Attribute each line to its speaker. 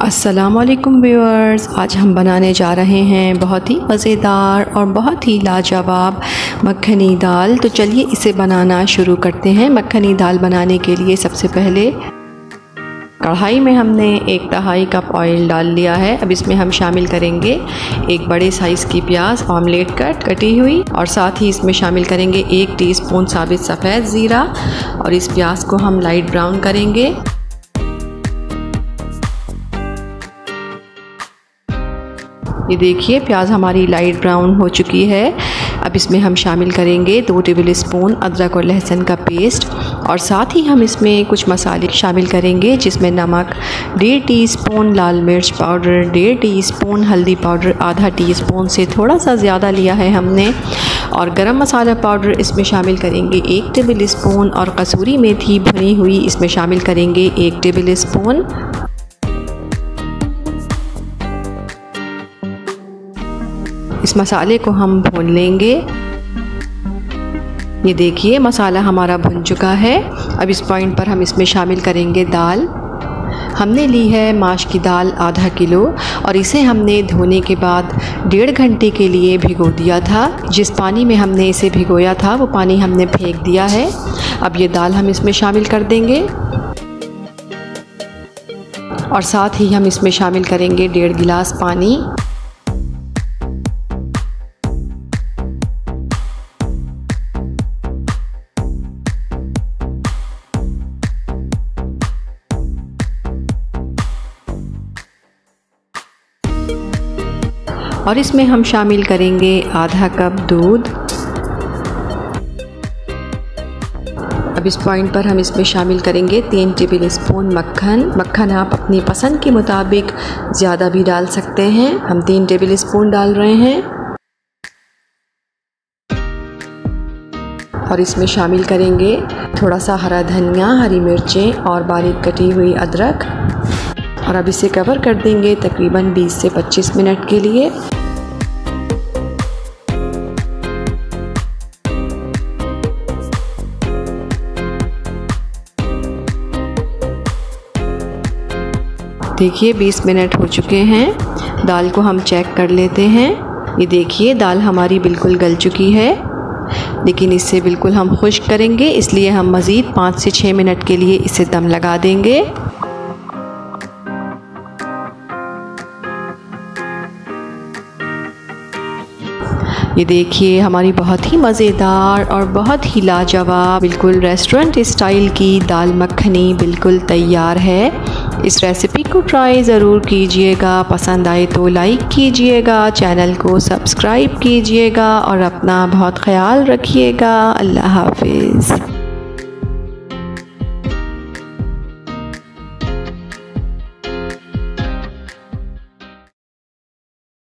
Speaker 1: अस्सलामुअलैकुम व्यूअर्स, आज हम बनाने जा रहे हैं बहुत ही मज़ेदार और बहुत ही लाजवाब मक्खनी दाल। तो चलिए इसे बनाना शुरू करते हैं। मक्खनी दाल बनाने के लिए सबसे पहले कढ़ाई में हमने 1/2 कप ऑयल डाल लिया है। अब इसमें हम शामिल करेंगे एक बड़े साइज़ की प्याज ऑमलेट कटी हुई, और साथ ही इसमें शामिल करेंगे 1 टीस्पून साबित सफ़ेद ज़ीरा, और इस प्याज को हम लाइट ब्राउन करेंगे। ये देखिए प्याज हमारी लाइट ब्राउन हो चुकी है। अब इसमें हम शामिल करेंगे 2 टेबल स्पून अदरक और लहसुन का पेस्ट, और साथ ही हम इसमें कुछ मसाले शामिल करेंगे जिसमें नमक 1.5 टीस्पून, लाल मिर्च पाउडर 1.5 टीस्पून, हल्दी पाउडर आधा टीस्पून से थोड़ा सा ज़्यादा लिया है हमने, और गरम मसाला पाउडर इसमें शामिल करेंगे 1 टेबल स्पून, और कसूरी मेथी भुनी हुई इसमें शामिल करेंगे 1 टेबल स्पून। इस मसाले को हम भून लेंगे। ये देखिए मसाला हमारा भुन चुका है। अब इस पॉइंट पर हम इसमें शामिल करेंगे दाल। हमने ली है माश की दाल आधा किलो, और इसे हमने धोने के बाद 1.5 घंटे के लिए भिगो दिया था। जिस पानी में हमने इसे भिगोया था वो पानी हमने फेंक दिया है। अब ये दाल हम इसमें शामिल कर देंगे, और साथ ही हम इसमें शामिल करेंगे 1.5 गिलास पानी। और इसमें हम शामिल करेंगे आधा कप दूध। अब इस पॉइंट पर हम इसमें शामिल करेंगे 3 टेबल स्पून मक्खन। मक्खन आप अपनी पसंद के मुताबिक ज़्यादा भी डाल सकते हैं। हम 3 टेबल स्पून डाल रहे हैं। और इसमें शामिल करेंगे थोड़ा सा हरा धनिया, हरी मिर्चें और बारीक कटी हुई अदरक, और अब इसे कवर कर देंगे तकरीबन 20 से 25 मिनट के लिए। देखिए 20 मिनट हो चुके हैं। दाल को हम चेक कर लेते हैं। ये देखिए दाल हमारी बिल्कुल गल चुकी है, लेकिन इससे बिल्कुल हम खुश्क करेंगे, इसलिए हम मज़ीद 5 से 6 मिनट के लिए इसे दम लगा देंगे। ये देखिए हमारी बहुत ही मज़ेदार और बहुत ही लाजवाब बिल्कुल रेस्टोरेंट स्टाइल की दाल मखनी बिल्कुल तैयार है। इस रेसिपी को ट्राई ज़रूर कीजिएगा। पसंद आए तो लाइक कीजिएगा, चैनल को सब्सक्राइब कीजिएगा, और अपना बहुत ख्याल रखिएगा। अल्लाह हाफिज़।